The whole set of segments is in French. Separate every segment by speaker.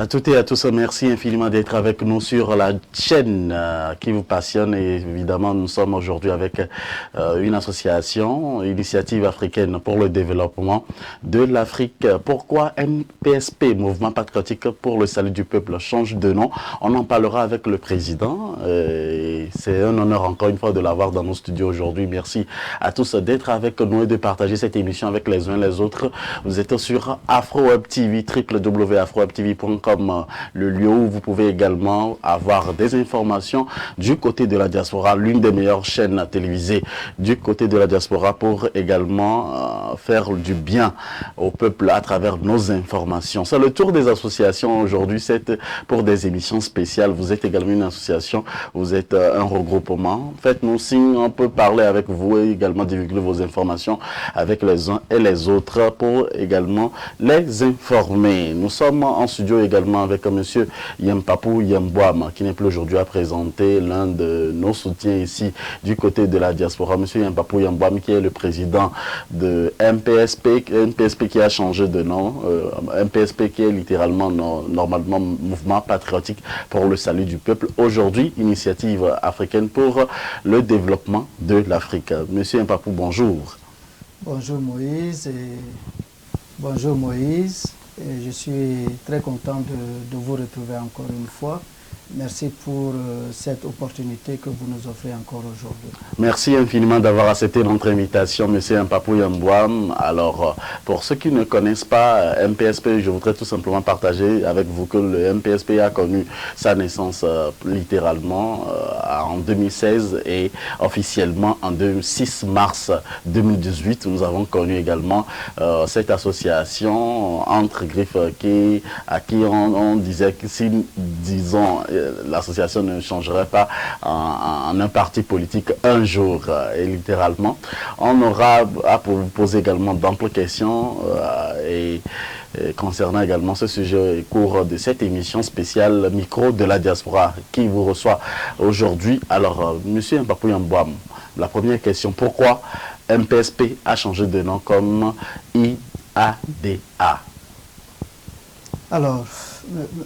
Speaker 1: À toutes et à tous, merci infiniment d'être avec nous sur la chaîne qui vous passionne. Et évidemment, nous sommes aujourd'hui avec une association, Initiative africaine pour le développement de l'Afrique. Pourquoi MPSP, Mouvement patriotique pour le salut du peuple, change de nom? On en parlera avec le président. C'est un honneur encore une fois de l'avoir dans nos studios aujourd'hui. Merci à tous d'être avec nous et de partager cette émission avec les uns les autres. Vous êtes sur AfroWeb TV, www.afrowebtv.com, le lieu où vous pouvez également avoir des informations du côté de la diaspora, l'une des meilleures chaînes télévisées du côté de la diaspora pour également faire du bien au peuple à travers nos informations. C'est le tour des associations aujourd'hui, c'est pour des émissions spéciales. Vous êtes également une association, vous êtes un regroupement. Faites-nous signe, on peut parler avec vous et également divulguer vos informations avec les uns et les autres pour également les informer. Nous sommes en studio également avec monsieur Yampapou Yambouam qui n'est plus aujourd'hui à présenter, l'un de nos soutiens ici du côté de la diaspora. Monsieur Yampapou Yambouam qui est le président de MPSP qui a changé de nom, MPSP qui est littéralement normalement Mouvement patriotique pour le salut du peuple. Aujourd'hui, Initiative africaine pour le développement de l'Afrique. Monsieur Yampapou, bonjour.
Speaker 2: Bonjour Moïse. Bonjour Moïse, et je suis très content de vous retrouver encore une fois. Merci pour cette opportunité que vous nous offrez encore aujourd'hui.
Speaker 1: Merci infiniment d'avoir accepté notre invitation, monsieur Yampapou Yambouam. Alors, pour ceux qui ne connaissent pas MPSP, je voudrais tout simplement partager avec vous que le MPSP a connu sa naissance littéralement en 2016 et officiellement en 6 mars 2018. Nous avons connu également cette association entre griffes à qui on disait que si, disons, l'association ne changerait pas en un parti politique un jour. Et littéralement, on aura à vous poser également d'amples questions concernant également ce sujet au cours de cette émission spéciale Micro de la diaspora qui vous reçoit aujourd'hui. Alors, monsieur Yampapou Yambouam, la première question, pourquoi MPSP a changé de nom comme IADA?
Speaker 2: Alors,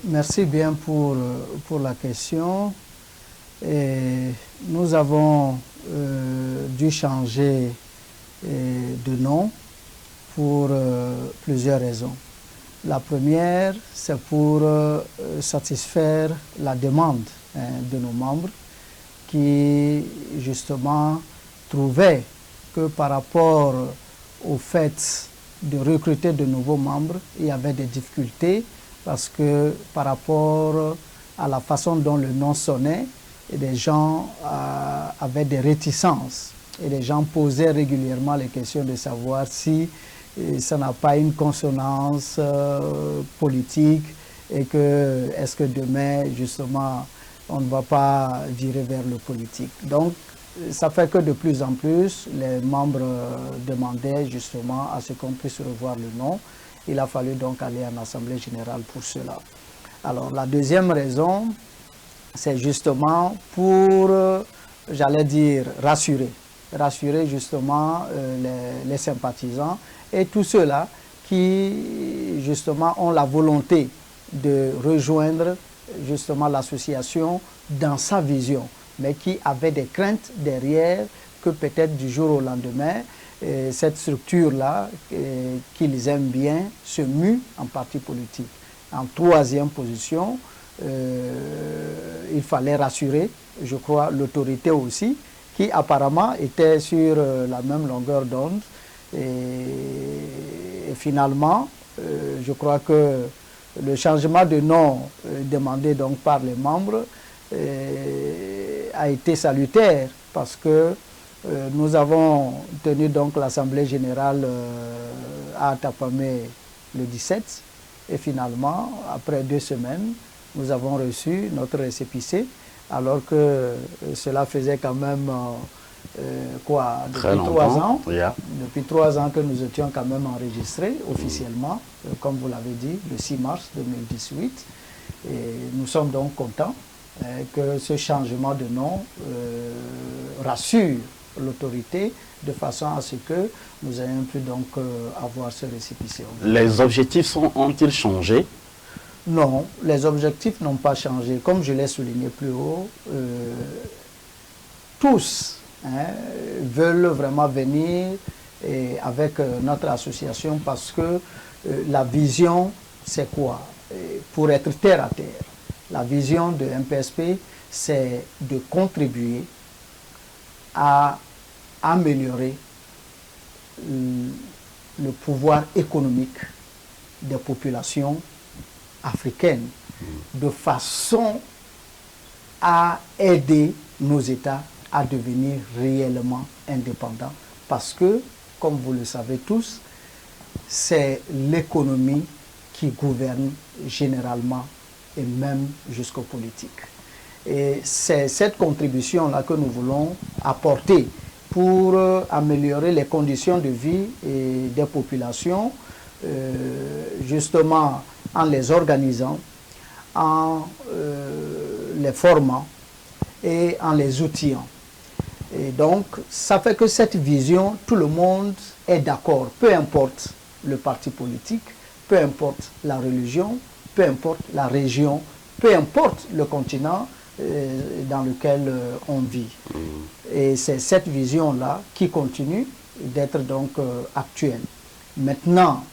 Speaker 2: merci bien pour la question. Et nous avons dû changer de nom pour plusieurs raisons. La première, c'est pour satisfaire la demande de nos membres qui, justement, trouvaient que par rapport au fait de recruter de nouveaux membres, il y avait des difficultés parce que par rapport à la façon dont le nom sonnait, les gens avaient des réticences et les gens posaient régulièrement les questions de savoir si ça n'a pas une consonance politique et que est-ce que demain justement on ne va pas virer vers le politique. Donc ça fait que de plus en plus, les membres demandaient justement à ce qu'on puisse revoir le nom. Il a fallu donc aller en Assemblée générale pour cela. Alors la deuxième raison, c'est justement pour, j'allais dire, rassurer justement les sympathisants et tous ceux-là qui justement ont la volonté de rejoindre justement l'association dans sa vision, mais qui avaient des craintes derrière que peut-être du jour au lendemain, cette structure-là, qu'ils aiment bien, se mue en parti politique. En troisième position, il fallait rassurer, je crois, l'autorité aussi, qui apparemment était sur la même longueur d'onde. Et finalement, je crois que le changement de nom demandé donc par les membres a été salutaire parce que nous avons tenu donc l'Assemblée générale à Tapamé le 17 et finalement, après 2 semaines, nous avons reçu notre récépissé alors que cela faisait quand même depuis 3 ans, depuis 3 ans que nous étions quand même enregistrés officiellement, comme vous l'avez dit, le 6 mars 2018. Et nous sommes donc contents que ce changement de nom rassure l'autorité de façon à ce que nous ayons pu donc avoir ce récépissé.
Speaker 1: Les objectifs ont-ils changé?
Speaker 2: Non, les objectifs n'ont pas changé. Comme je l'ai souligné plus haut, tous veulent vraiment venir avec notre association parce que la vision, c'est quoi? Pour être terre à terre, la vision de MPSP, c'est de contribuer à améliorer le pouvoir économique des populations africaines de façon à aider nos États à devenir réellement indépendants. Parce que, comme vous le savez tous, c'est l'économie qui gouverne généralement et même jusqu'aux politiques. Et c'est cette contribution-là que nous voulons apporter pour améliorer les conditions de vie des populations, justement en les organisant, en les formant et en les outillant. Et donc, ça fait que cette vision, tout le monde est d'accord, peu importe le parti politique, peu importe la religion, peu importe la région, peu importe le continent dans lequel on vit. Et c'est cette vision-là qui continue d'être donc actuelle. Maintenant,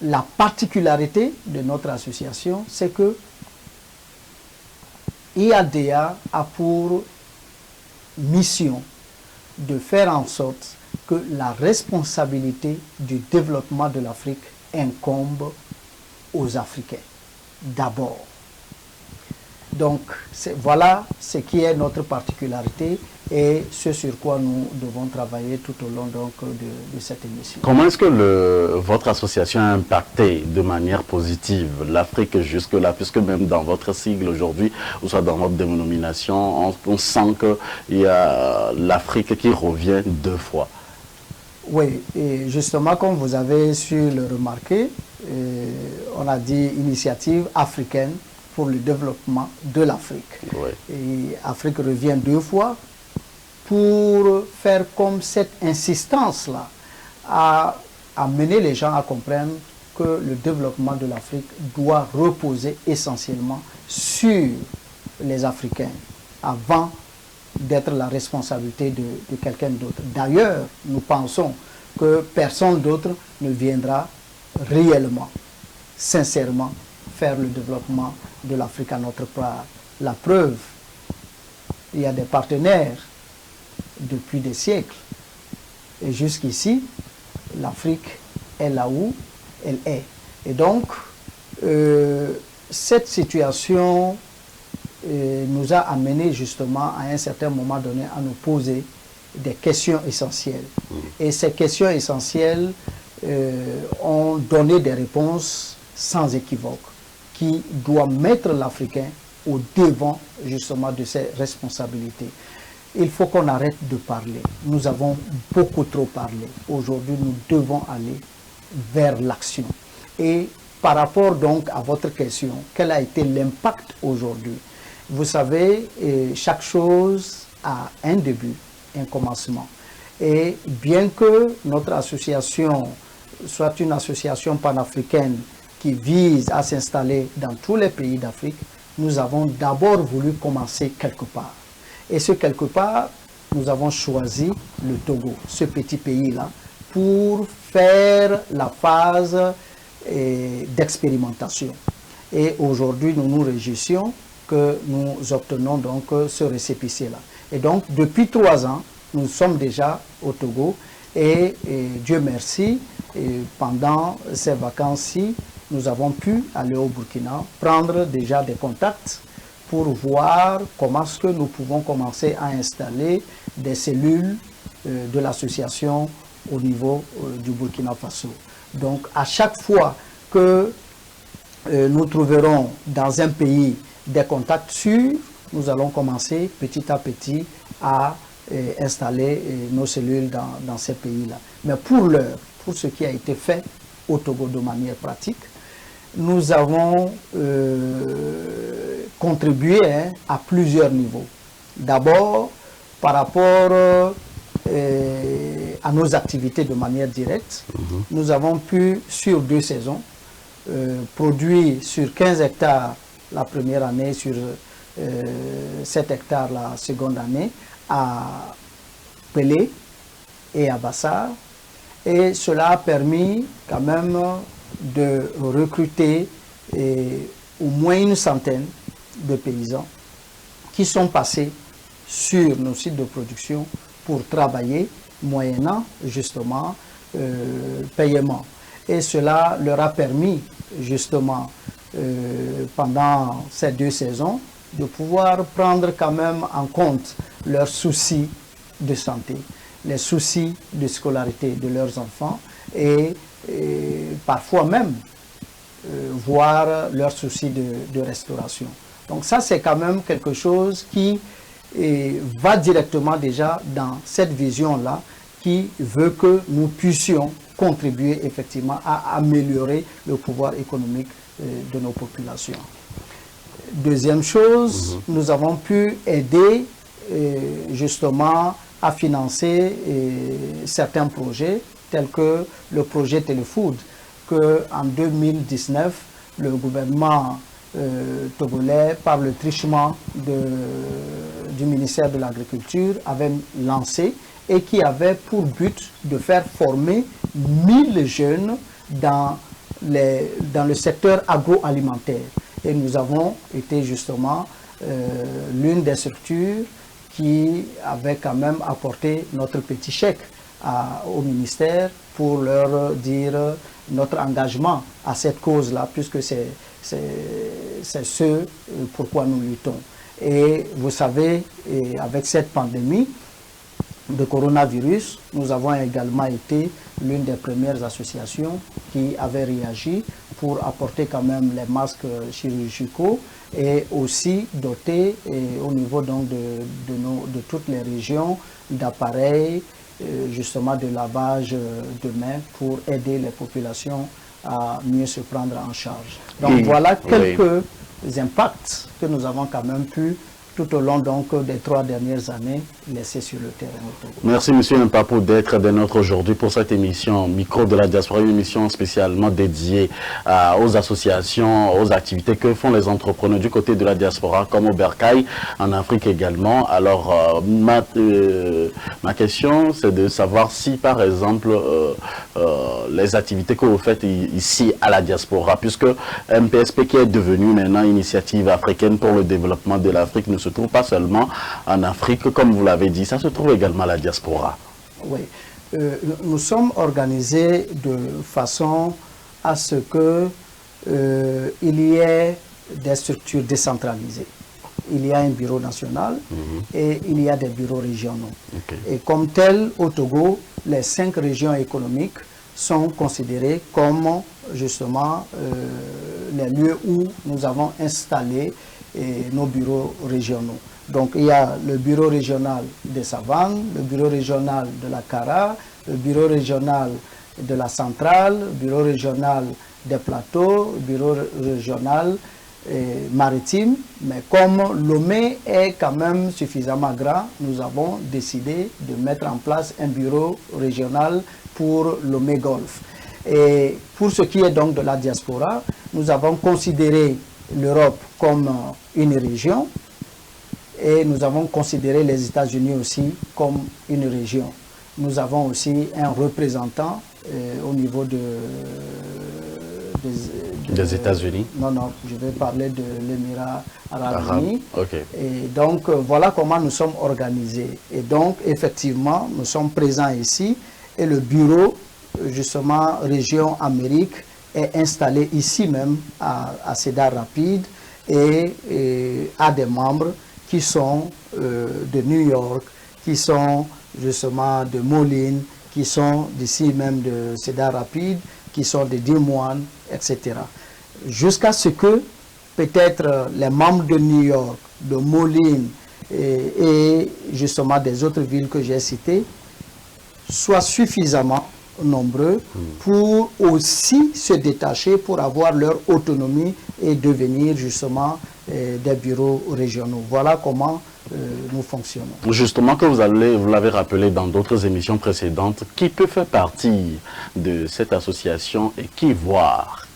Speaker 2: la particularité de notre association, c'est que IADEA a pour mission de faire en sorte que la responsabilité du développement de l'Afrique incombe aux Africains d'abord. Donc voilà ce qui est notre particularité et ce sur quoi nous devons travailler tout au long donc, de cette émission.
Speaker 1: Comment est-ce que votre association a impacté de manière positive l'Afrique jusque-là, puisque même dans votre sigle aujourd'hui, ou soit dans votre dénomination, on sent qu'il y a l'Afrique qui revient deux fois.
Speaker 2: Oui, et justement, comme vous avez su le remarquer, on a dit initiative africaine pour le développement de l'Afrique.
Speaker 1: Oui.
Speaker 2: Et Afrique revient deux fois pour faire comme cette insistance-là à amener les gens à comprendre que le développement de l'Afrique doit reposer essentiellement sur les Africains avant d'être la responsabilité de quelqu'un d'autre. D'ailleurs, nous pensons que personne d'autre ne viendra réellement, sincèrement, faire le développement de l'Afrique à notre part. La preuve, il y a des partenaires depuis des siècles. Et jusqu'ici, l'Afrique est là où elle est. Et donc, cette situation nous a amené justement à un certain moment donné à nous poser des questions essentielles. Et ces questions essentielles ont donné des réponses sans équivoque qui doivent mettre l'Africain au devant justement de ses responsabilités. Il faut qu'on arrête de parler. Nous avons beaucoup trop parlé. Aujourd'hui, nous devons aller vers l'action. Et par rapport donc à votre question, quel a été l'impact aujourd'hui? Vous savez, chaque chose a un début, un commencement. Et bien que notre association soit une association panafricaine qui vise à s'installer dans tous les pays d'Afrique, nous avons d'abord voulu commencer quelque part. Et ce quelque part, nous avons choisi le Togo, ce petit pays-là, pour faire la phase d'expérimentation. Et aujourd'hui, nous nous réjouissons que nous obtenons donc ce récépissé-là. Et donc, depuis 3 ans, nous sommes déjà au Togo et Dieu merci, pendant ces vacances-ci, nous avons pu aller au Burkina, prendre déjà des contacts pour voir comment est-ce que nous pouvons commencer à installer des cellules de l'association au niveau du Burkina Faso. Donc, à chaque fois que nous trouverons dans un pays des contacts sûrs, nous allons commencer petit à petit à installer nos cellules dans ces pays-là. Mais pour l'heure, pour ce qui a été fait au Togo de manière pratique, nous avons contribué à plusieurs niveaux. D'abord, par rapport à nos activités de manière directe, nous avons pu, sur 2 saisons, produit sur 15 hectares la première année, sur 7 hectares la seconde année, à Pelé et à Bassar. Et cela a permis quand même de recruter au moins une centaine de paysans qui sont passés sur nos sites de production pour travailler moyennant justement paiement. Et cela leur a permis justement pendant ces 2 saisons de pouvoir prendre quand même en compte leurs soucis de santé, les soucis de scolarité de leurs enfants et parfois même voir leurs soucis de restauration. Donc ça, c'est quand même quelque chose qui va directement déjà dans cette vision-là qui veut que nous puissions contribuer effectivement à améliorer le pouvoir économique de nos populations. Deuxième chose, nous avons pu aider justement à financer certains projets tels que le projet Téléfood que en 2019 le gouvernement togolais par le truchement du ministère de l'Agriculture avait lancé et qui avait pour but de faire former 1000 jeunes dans le secteur agroalimentaire. Et nous avons été justement l'une des structures qui avait quand même apporté notre petit chèque au ministère pour leur dire notre engagement à cette cause-là, puisque c'est ce pourquoi nous luttons. Et vous savez, avec cette pandémie de coronavirus, nous avons également été l'une des premières associations qui avait réagi pour apporter quand même les masques chirurgicaux et aussi doter au niveau donc de toutes les régions d'appareils justement de lavage de mains pour aider les populations à mieux se prendre en charge. Donc voilà quelques impacts que nous avons quand même pu tout au long donc des 3 dernières années laissés sur le terrain.
Speaker 1: Merci Monsieur Mpapou d'être de notre aujourd'hui pour cette émission Micro de la Diaspora, une émission spécialement dédiée aux associations, aux activités que font les entrepreneurs du côté de la diaspora comme au Bercail, en Afrique également. Alors ma question c'est de savoir si par exemple les activités que vous faites ici à la diaspora, puisque MPSP qui est devenue maintenant Initiative africaine pour le développement de l'Afrique ne se trouve pas seulement en Afrique, comme vous l'avez dit, ça se trouve également à la diaspora.
Speaker 2: Oui, nous sommes organisés de façon à ce que il y ait des structures décentralisées. Il y a un bureau national et il y a des bureaux régionaux. Et comme tel, au Togo, les 5 régions économiques sont considérées comme justement les lieux où nous avons installé nos bureaux régionaux. Donc il y a le bureau régional des Savanes, le bureau régional de la Kara, le bureau régional de la Centrale, le bureau régional des Plateaux, le bureau régional maritime. Mais comme Lomé est quand même suffisamment grand, nous avons décidé de mettre en place un bureau régional pour Lomé Golfe. Et pour ce qui est donc de la diaspora, nous avons considéré l'Europe comme une région et nous avons considéré les États-Unis aussi comme une région. Nous avons aussi un représentant au niveau
Speaker 1: des États-Unis.
Speaker 2: Non, je vais parler de l'Émirat arabe uni.
Speaker 1: Okay.
Speaker 2: Et donc voilà comment nous sommes organisés. Et donc effectivement, nous sommes présents ici et le bureau justement région Amérique est installé ici même à Cedar Rapids et a des membres qui sont de New York, qui sont justement de Moline, qui sont d'ici même de Cedar Rapids, qui sont de Des Moines, etc. Jusqu'à ce que peut-être les membres de New York, de Moline et justement des autres villes que j'ai citées soient suffisamment nombreux pour aussi se détacher, pour avoir leur autonomie et devenir justement des bureaux régionaux. Voilà comment nous fonctionnons.
Speaker 1: Justement, que vous l'avez rappelé dans d'autres émissions précédentes, qui peut faire partie de cette association et qui voir?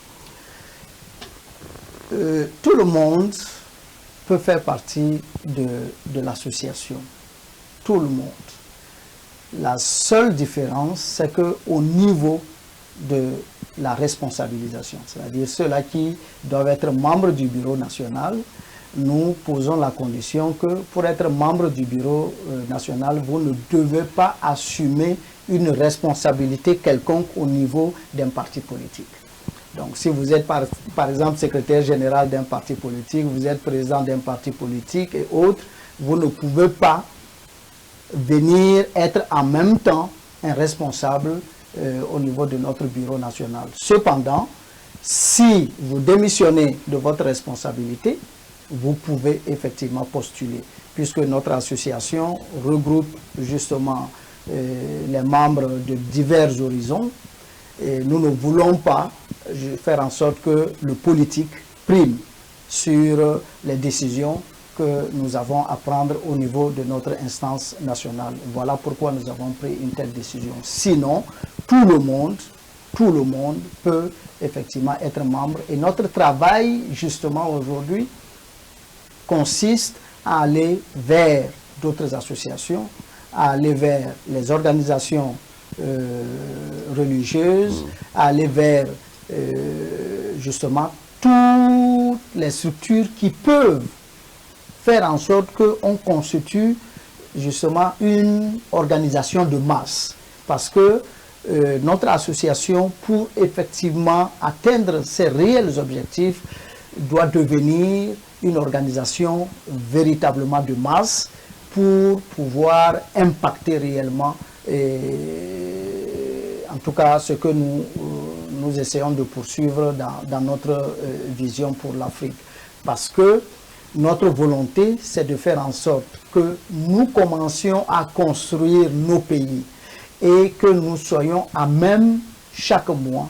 Speaker 2: tout le monde peut faire partie de l'association. Tout le monde. La seule différence, c'est qu'au niveau de la responsabilisation, c'est-à-dire ceux-là qui doivent être membres du bureau national, nous posons la condition que pour être membre du bureau national, vous ne devez pas assumer une responsabilité quelconque au niveau d'un parti politique. Donc si vous êtes par exemple secrétaire général d'un parti politique, vous êtes président d'un parti politique et autres, vous ne pouvez pas venir être en même temps un responsable au niveau de notre bureau national. Cependant, si vous démissionnez de votre responsabilité, vous pouvez effectivement postuler, puisque notre association regroupe justement les membres de divers horizons. Et nous ne voulons pas faire en sorte que le politique prime sur les décisions que nous avons à prendre au niveau de notre instance nationale. Voilà pourquoi nous avons pris une telle décision. Sinon, tout le monde peut effectivement être membre. Et notre travail, justement, aujourd'hui, consiste à aller vers d'autres associations, à aller vers les organisations religieuses, à aller vers justement toutes les structures qui peuvent faire en sorte qu'on constitue justement une organisation de masse. Parce que notre association, pour effectivement atteindre ses réels objectifs, doit devenir une organisation véritablement de masse pour pouvoir impacter réellement, en tout cas ce que nous essayons de poursuivre dans notre vision pour l'Afrique. Parce que notre volonté, c'est de faire en sorte que nous commencions à construire nos pays et que nous soyons à même chaque mois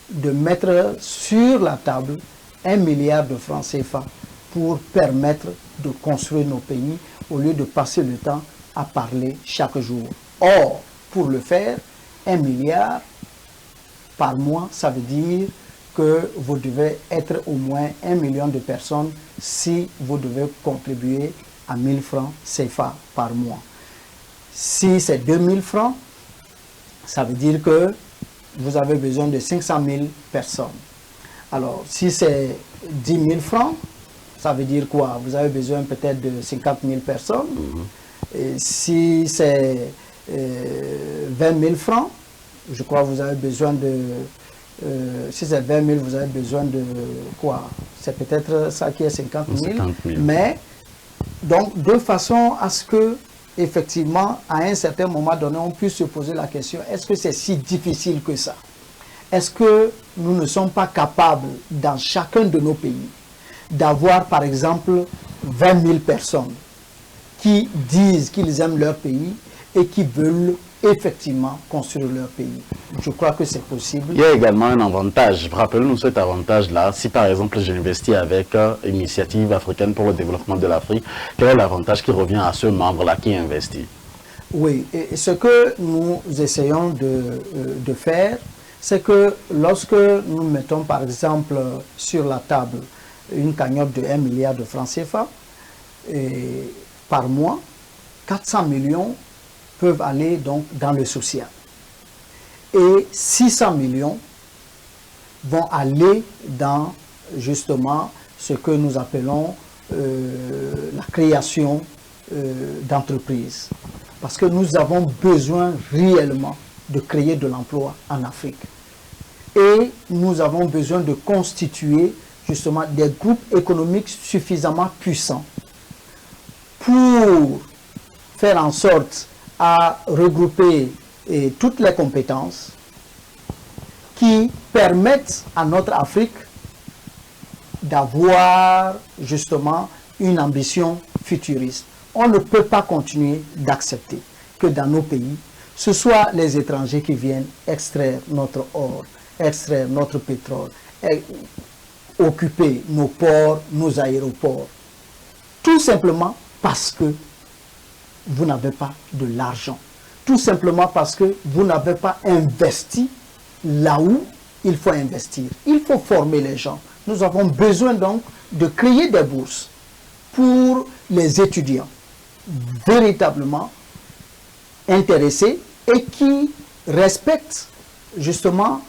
Speaker 2: de mettre sur la table 1 milliard de francs CFA pour permettre de construire nos pays au lieu de passer le temps à parler chaque jour. Or, pour le faire, 1 milliard par mois, ça veut dire que vous devez être au moins 1 million de personnes si vous devez contribuer à 1000 francs CFA par mois. Si c'est 2000 francs, ça veut dire que vous avez besoin de 500 000 personnes. Alors, si c'est 10 000 francs, ça veut dire quoi? Vous avez besoin peut-être de 50 000 personnes. Et si c'est 20 000 francs, je crois que vous avez besoin de... si c'est 20 000, vous avez besoin de quoi? C'est peut-être ça qui est 50 000. Mais, donc, de façon à ce que, effectivement, à un certain moment donné, on puisse se poser la question, est-ce que c'est si difficile que ça? Est-ce que nous ne sommes pas capables, dans chacun de nos pays, d'avoir, par exemple, 20 000 personnes qui disent qu'ils aiment leur pays et qui veulent effectivement construire leur pays? Je crois que c'est possible.
Speaker 1: Il y a également un avantage. Rappelez-nous cet avantage-là. Si par exemple j'investis avec Initiative africaine pour le développement de l'Afrique, quel est l'avantage qui revient à ce membre-là qui investit?
Speaker 2: Oui, et ce que nous essayons de faire, c'est que lorsque nous mettons par exemple sur la table une cagnotte de 1 milliard de francs CFA, et par mois, 400 millions peuvent aller donc dans le social. Et 600 millions vont aller dans justement ce que nous appelons la création d'entreprises. Parce que nous avons besoin réellement de créer de l'emploi en Afrique. Et nous avons besoin de constituer justement des groupes économiques suffisamment puissants pour faire en sorte à regrouper toutes les compétences qui permettent à notre Afrique d'avoir justement une ambition futuriste. On ne peut pas continuer d'accepter que dans nos pays, ce soit les étrangers qui viennent extraire notre or, extraire notre pétrole, occuper nos ports, nos aéroports, tout simplement parce que vous n'avez pas de l'argent. Tout simplement parce que vous n'avez pas investi là où il faut investir. Il faut former les gens nous avons besoin donc de créer des bourses pour les étudiants véritablement intéressés et qui respectent justement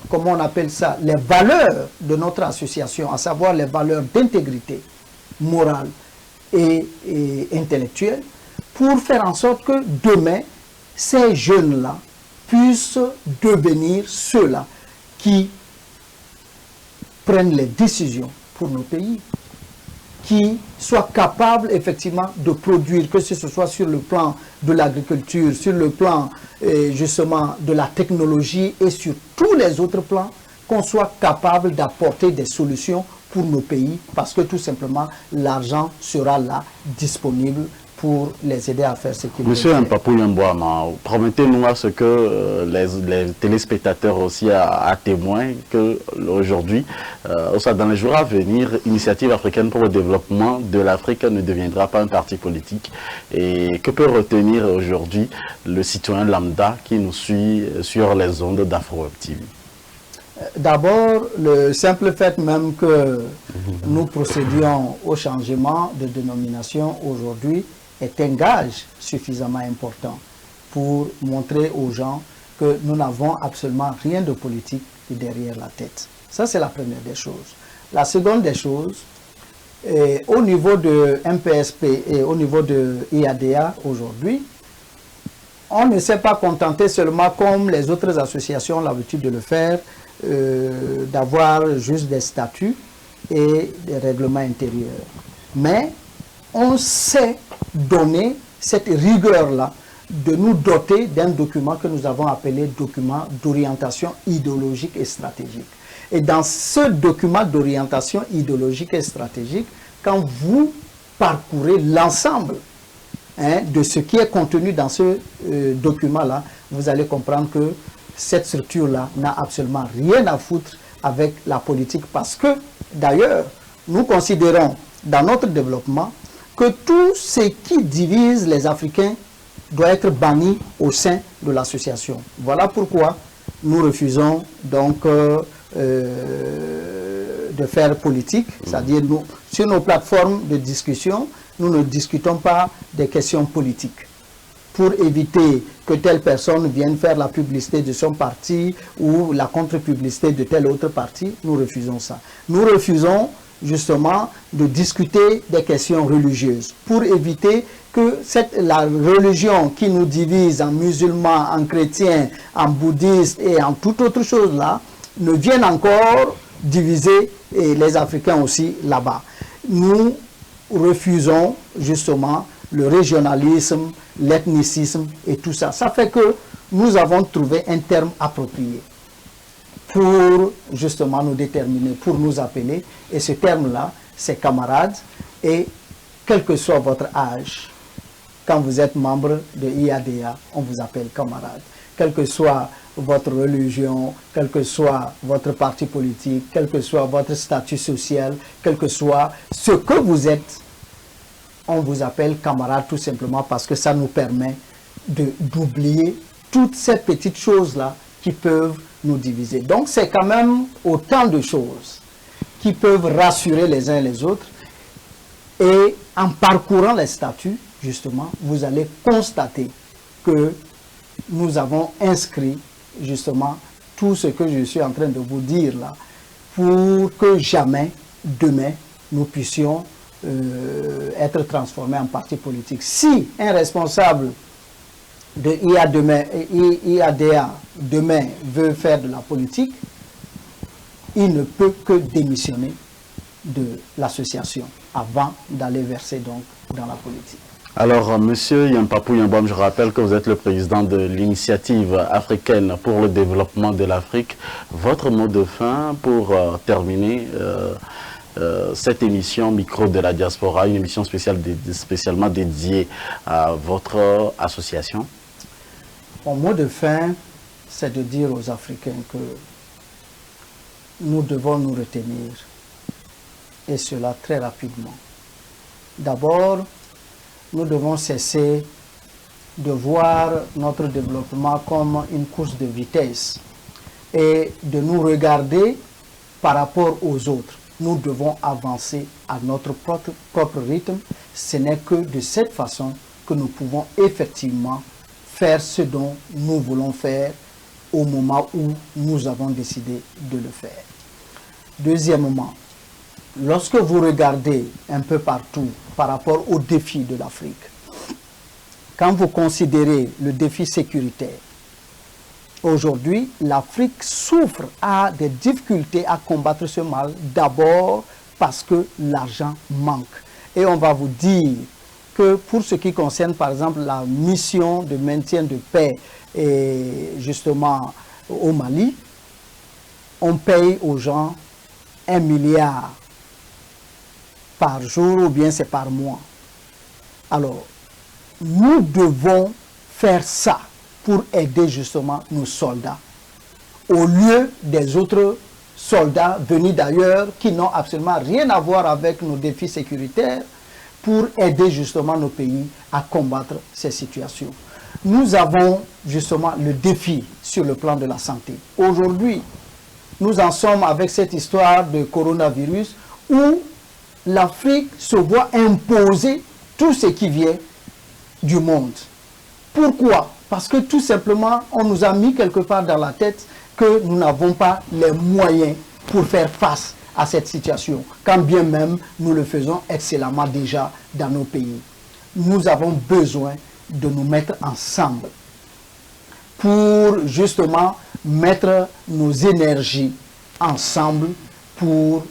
Speaker 2: comment on appelle ça, les valeurs de notre association, à savoir les valeurs d'intégrité morale et intellectuelle, pour faire en sorte que demain, ces jeunes-là puissent devenir ceux-là qui prennent les décisions pour nos pays, qui soient capables effectivement de produire, que ce soit sur le plan de l'agriculture, sur le plan justement de la technologie et sur tous les autres plans, qu'on soit capable d'apporter des solutions pour nos pays, parce que tout simplement l'argent sera là disponible pour les aider à faire ce qu'ils veulent.
Speaker 1: Monsieur Mpapou Yambouama, promettez-nous à ce que les téléspectateurs aussi à témoin qu'aujourd'hui, dans les jours à venir, Initiative africaine pour le développement de l'Afrique ne deviendra pas un parti politique. Et que peut retenir aujourd'hui le citoyen lambda qui nous suit sur les ondes d'Afro-Web TV?
Speaker 2: D'abord, le simple fait même que nous procédions au changement de dénomination aujourd'hui est un gage suffisamment important pour montrer aux gens que nous n'avons absolument rien de politique derrière la tête. Ça, c'est la première des choses. La seconde des choses, au niveau de MPSP et au niveau de IADA aujourd'hui, on ne s'est pas contenté seulement, comme les autres associations ont l'habitude de le faire, d'avoir juste des statuts et des règlements intérieurs. Mais on s'est donné cette rigueur-là de nous doter d'un document que nous avons appelé document d'orientation idéologique et stratégique. Et dans ce document d'orientation idéologique et stratégique, quand vous parcourez l'ensemble de ce qui est contenu dans ce document-là, vous allez comprendre que cette structure-là n'a absolument rien à foutre avec la politique, parce que, d'ailleurs, nous considérons dans notre développement que tout ce qui divise les Africains doit être banni au sein de l'association. Voilà pourquoi nous refusons donc de faire politique, c'est-à-dire sur nos plateformes de discussion, nous ne discutons pas des questions politiques pour éviter que telle personne vienne faire la publicité de son parti ou la contre-publicité de tel autre parti. Nous refusons ça. Nous refusons justement de discuter des questions religieuses pour éviter que la religion qui nous divise en musulmans, en chrétiens, en bouddhistes et en toute autre chose là ne vienne encore diviser les Africains aussi là-bas. Nous refusons justement le régionalisme, l'ethnicisme et tout ça. Ça fait que nous avons trouvé un terme approprié pour justement nous déterminer, pour nous appeler. Et ce terme-là, c'est camarade. Et quel que soit votre âge, quand vous êtes membre de IADA, on vous appelle camarade. Quelle que soit votre religion, quel que soit votre parti politique, quel que soit votre statut social, quel que soit ce que vous êtes, on vous appelle camarade tout simplement parce que ça nous permet d'oublier toutes ces petites choses-là qui peuvent nous diviser. Donc c'est quand même autant de choses qui peuvent rassurer les uns et les autres. Et en parcourant les statuts, justement, vous allez constater que nous avons inscrit justement tout ce que je suis en train de vous dire là, pour que jamais, demain, nous puissions être transformés en parti politique. Si un responsable de IADA demain veut faire de la politique, il ne peut que démissionner de l'association avant d'aller verser donc dans la politique.
Speaker 1: Alors, Monsieur Yampapou Yambouama, je rappelle que vous êtes le président de l'Initiative africaine pour le développement de l'Afrique. Votre mot de fin pour terminer cette émission Micro de la Diaspora, une émission spécialement dédiée à votre association?
Speaker 2: Mon mot de fin, c'est de dire aux Africains que nous devons nous retenir, et cela très rapidement. D'abord, nous devons cesser de voir notre développement comme une course de vitesse et de nous regarder par rapport aux autres. Nous devons avancer à notre propre rythme. Ce n'est que de cette façon que nous pouvons effectivement faire ce dont nous voulons faire au moment où nous avons décidé de le faire. Deuxièmement, lorsque vous regardez un peu partout par rapport aux défis de l'Afrique, quand vous considérez le défi sécuritaire, aujourd'hui, l'Afrique souffre, a des difficultés à combattre ce mal, d'abord parce que l'argent manque. Et on va vous dire que pour ce qui concerne par exemple la mission de maintien de paix et justement au Mali, on paye aux gens 1 milliard par jour ou bien c'est par mois. Alors, nous devons faire ça pour aider justement nos soldats, au lieu des autres soldats venus d'ailleurs qui n'ont absolument rien à voir avec nos défis sécuritaires, pour aider justement nos pays à combattre ces situations. Nous avons justement le défi sur le plan de la santé. Aujourd'hui, nous en sommes avec cette histoire de coronavirus où l'Afrique se voit imposer tout ce qui vient du monde. Pourquoi? Parce que tout simplement, on nous a mis quelque part dans la tête que nous n'avons pas les moyens pour faire face à cette situation, quand bien même nous le faisons excellemment déjà dans nos pays. Nous avons besoin de nous mettre ensemble pour justement mettre nos énergies ensemble pour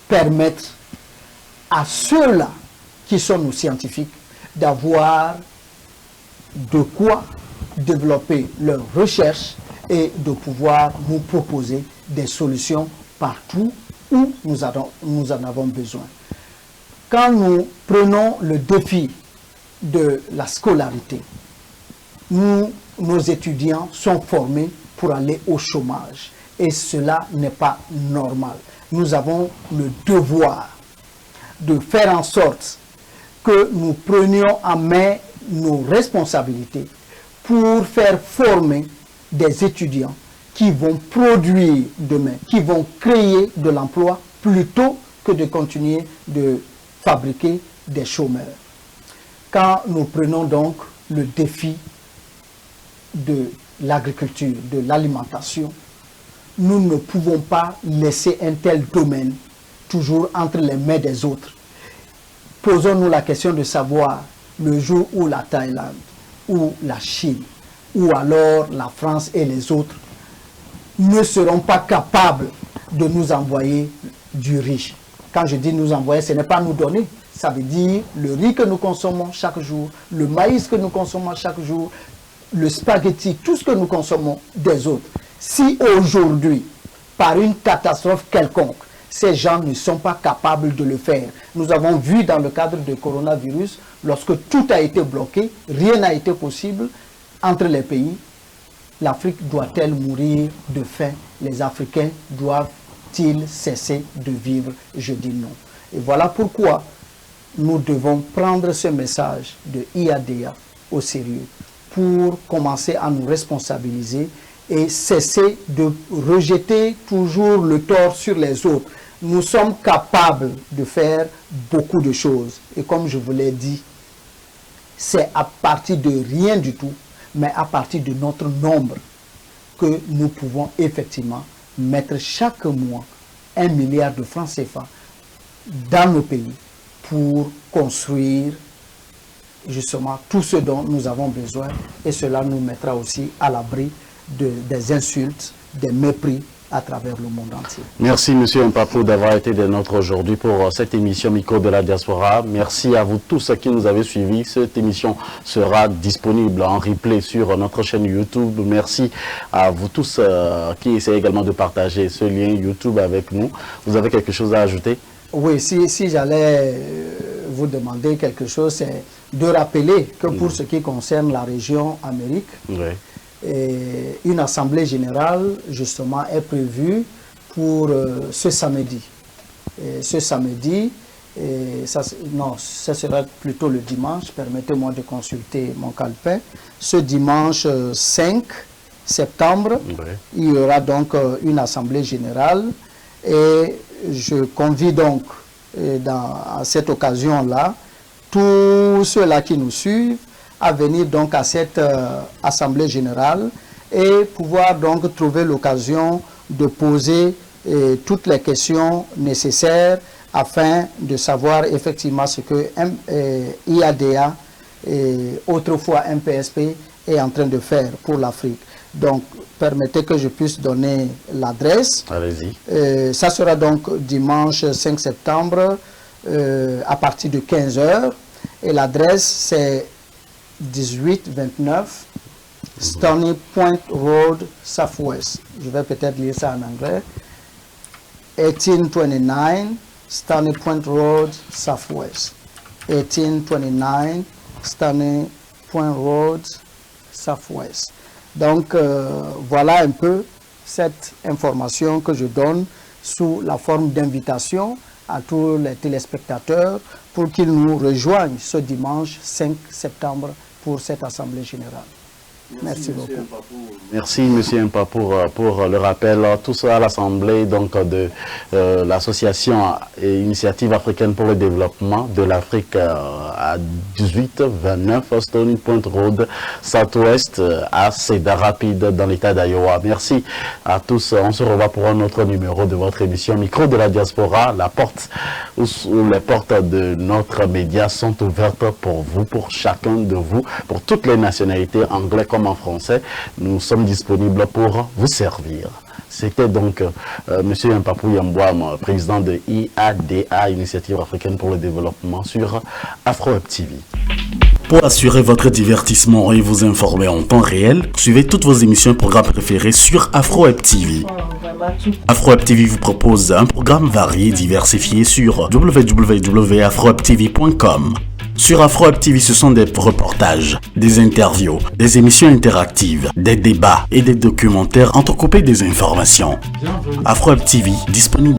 Speaker 2: permettre à ceux-là qui sont nos scientifiques d'avoir de quoi développer leurs recherches et de pouvoir nous proposer des solutions partout où nous en avons besoin. Quand nous prenons le défi de la scolarité, nos étudiants sont formés pour aller au chômage et cela n'est pas normal. Nous avons le devoir de faire en sorte que nous prenions en main nos responsabilités pour faire former des étudiants qui vont produire demain, qui vont créer de l'emploi plutôt que de continuer de fabriquer des chômeurs. Quand nous prenons donc le défi de l'agriculture, de l'alimentation, nous ne pouvons pas laisser un tel domaine toujours entre les mains des autres. Posons-nous la question de savoir le jour où la Thaïlande, ou la Chine, ou alors la France et les autres ne seront pas capables de nous envoyer du riz. Quand je dis nous envoyer, ce n'est pas nous donner. Ça veut dire le riz que nous consommons chaque jour, le maïs que nous consommons chaque jour, le spaghetti, tout ce que nous consommons des autres. Si aujourd'hui, par une catastrophe quelconque, ces gens ne sont pas capables de le faire. Nous avons vu dans le cadre du coronavirus, lorsque tout a été bloqué, rien n'a été possible entre les pays, l'Afrique doit-elle mourir de faim? Les Africains doivent-ils cesser de vivre? Je dis non. Et voilà pourquoi nous devons prendre ce message de IADEA au sérieux pour commencer à nous responsabiliser et cesser de rejeter toujours le tort sur les autres. Nous sommes capables de faire beaucoup de choses. Et comme je vous l'ai dit, c'est à partir de rien du tout, mais à partir de notre nombre que nous pouvons effectivement mettre chaque mois 1 milliard de francs CFA dans nos pays pour construire justement tout ce dont nous avons besoin, et cela nous mettra aussi à l'abri des insultes, des mépris à travers le monde entier.
Speaker 1: Merci M. Mpapou d'avoir été des nôtres aujourd'hui pour cette émission Micro de la Diaspora. Merci à vous tous qui nous avez suivis. Cette émission sera disponible en replay sur notre chaîne YouTube. Merci à vous tous qui essayez également de partager ce lien YouTube avec nous. Vous avez quelque chose à ajouter?
Speaker 2: Oui, si j'allais vous demander quelque chose, c'est de rappeler que pour ce qui concerne la région Amérique, et une assemblée générale justement est prévue pour ce samedi. Et ce samedi, ça sera plutôt le dimanche, permettez-moi de consulter mon calepin. Ce dimanche 5 septembre, il y aura donc une assemblée générale Et je convie donc à cette occasion-là tous ceux-là qui nous suivent à venir donc à cette Assemblée générale et pouvoir donc trouver l'occasion de poser toutes les questions nécessaires afin de savoir effectivement ce que IADA, autrefois MPSP, est en train de faire pour l'Afrique. Donc, permettez que je puisse donner l'adresse.
Speaker 1: Allez-y.
Speaker 2: Ça sera donc dimanche 5 septembre à partir de 15 h. Et l'adresse, c'est 1829 Stony Point Road, Southwest. Je vais peut-être lire ça en anglais. 1829 Stony Point Road, Southwest. 1829 Stony Point Road, Southwest. Donc, voilà un peu cette information que je donne sous la forme d'invitation à tous les téléspectateurs pour qu'ils nous rejoignent ce dimanche 5 septembre pour cette Assemblée générale. Merci beaucoup.
Speaker 1: Merci, M. Mpapou, pour le rappel. Tout ça à l'Assemblée de l'Association Initiative africaine pour le développement de l'Afrique à 1829 Stony Point Road, Southwest, à Cedar Rapids, dans l'État d'Iowa. Merci à tous. On se revoit pour un autre numéro de votre émission Micro de la Diaspora. La porte ou les portes de notre média sont ouvertes pour vous, pour chacun de vous, pour toutes les nationalités, anglais comme en français. Nous sommes disponibles pour vous servir. C'était donc M. Mpapou Yambouam, président de IADA, Initiative africaine pour le développement, sur Afro-Web TV. Pour assurer votre divertissement et vous informer en temps réel, suivez toutes vos émissions et programmes préférés sur Afro-Web TV. Afro-Web TV vous propose un programme varié et diversifié sur www.afrowebtv.com. Sur Afro-Web TV, ce sont des reportages, des interviews, des émissions interactives, des débats et des documentaires entrecoupés des informations. Afro-Web TV, disponible